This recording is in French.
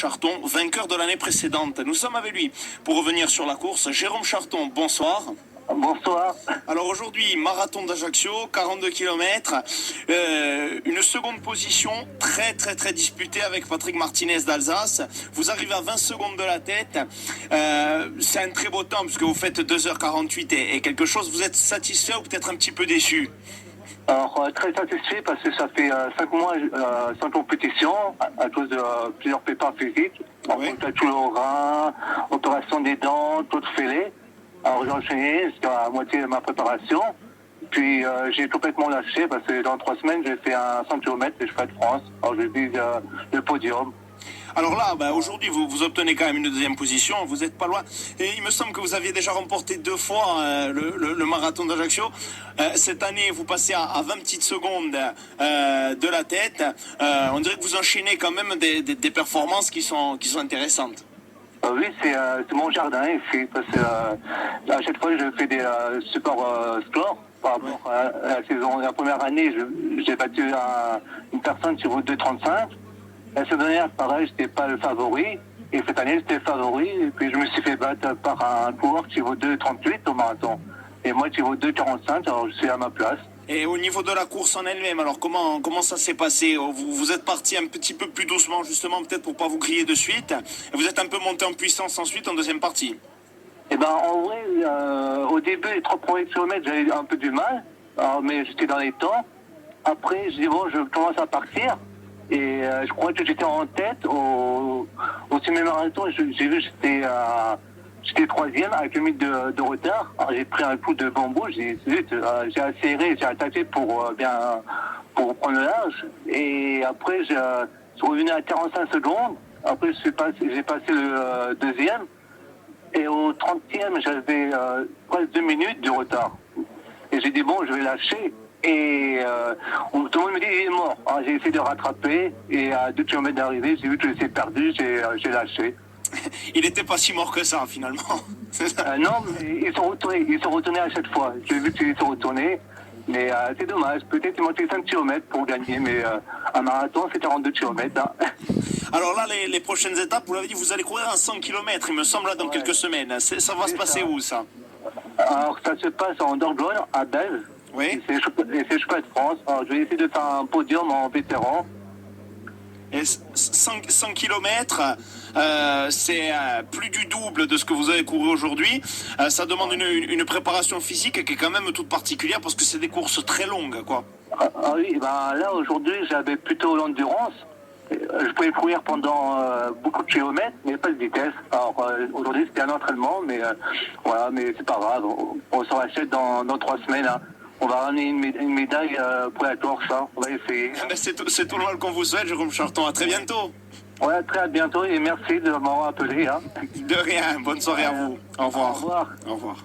Charton, vainqueur de l'année précédente. Nous sommes avec lui pour revenir sur la course. Jérôme Charton, bonsoir. Bonsoir. Alors aujourd'hui, marathon d'Ajaccio, 42 km, une seconde position très disputée avec Patrick Martinez d'Alsace. Vous arrivez à 20 secondes de la tête. C'est un très beau temps puisque vous faites 2h48 et quelque chose. Vous êtes satisfait ou peut-être un petit peu déçu? Alors, très satisfait parce que ça fait 5 mois sans compétition à cause de plusieurs pépins physiques. Oui. Tout au rein, opération des dents, tout fêlé. Alors j'ai enchaîné jusqu'à moitié de ma préparation. Puis j'ai complètement lâché parce que dans 3 semaines, j'ai fait un 100 km et je fais de France. Alors je vise le podium. Alors là, aujourd'hui, vous obtenez quand même une deuxième position, vous n'êtes pas loin. Et il me semble que vous aviez déjà remporté 2 fois le marathon d'Ajaccio. Cette année, vous passez à 20 petites secondes de la tête. On dirait que vous enchaînez quand même des performances qui sont intéressantes. Oui, c'est mon jardin ici, parce que à chaque fois je fais des super scores. Par rapport à la première année, j'ai battu une personne sur route 2,35. La saison dernière, pareil, j'étais pas le favori. Et cette année, j'étais favori. Et puis je me suis fait battre par un coureur qui vaut 2,38 au marathon. Et moi qui vaut 2,45, alors je suis à ma place. Et au niveau de la course en elle-même, alors comment ça s'est passé? Vous êtes parti un petit peu plus doucement, justement, peut-être pour pas vous griller de suite. Et vous êtes un peu monté en puissance ensuite en deuxième partie. Eh ben, en vrai, au début, les 3 premiers kilomètres, j'avais un peu du mal. Mais j'étais dans les temps. Après, je dis bon, je commence à partir. Et je crois que j'étais en tête au semi-marathon. J'ai vu que j'étais 3e avec 1 minute de retard. Alors, j'ai pris un coup de bambou. J'ai accéléré, j'ai attaqué pour prendre le large. Et après, je suis revenu à 45 secondes. Après, j'ai passé le deuxième. Et au 30e, j'avais presque 2 minutes de retard. Et j'ai dit bon, je vais lâcher. Et tout le monde me dit il est mort. Alors, j'ai essayé de rattraper et à 2 km d'arrivée, j'ai vu que j'étais perdu, j'ai lâché. Il n'était pas si mort que ça, finalement. Non, mais ils sont retournés à chaque fois. J'ai vu qu'ils sont retournés. Mais c'est dommage, peut-être il manquait 5 km pour gagner, mais un marathon c'est 42 km. Hein. Alors là, les prochaines étapes, vous l'avez dit, vous allez courir à 100 km, il me semble, là, dans quelques semaines. Ça va se passer où, ça? Alors ça se passe en Dordogne, à Bèze. Oui. Et c'est le championnat de France. Alors, je vais essayer de faire un podium en vétéran. Et 100 km, c'est plus du double de ce que vous avez couru aujourd'hui. Ça demande une préparation physique qui est quand même toute particulière parce que c'est des courses très longues, quoi. Oui, ben là aujourd'hui j'avais plutôt l'endurance. Je pouvais courir pendant beaucoup de kilomètres, mais pas de vitesse. Alors aujourd'hui c'était un entraînement, mais voilà, mais c'est pas grave. On s'en rachète dans 3 semaines. Hein. On va ramener une médaille pour la course. Hein. On va essayer. C'est tout le mal qu'on vous souhaite, Jérôme Charton. À très bientôt. Ouais, très bientôt et merci de m'avoir appelé. Hein. De rien. Bonne soirée à vous. Au revoir. Au revoir. Au revoir.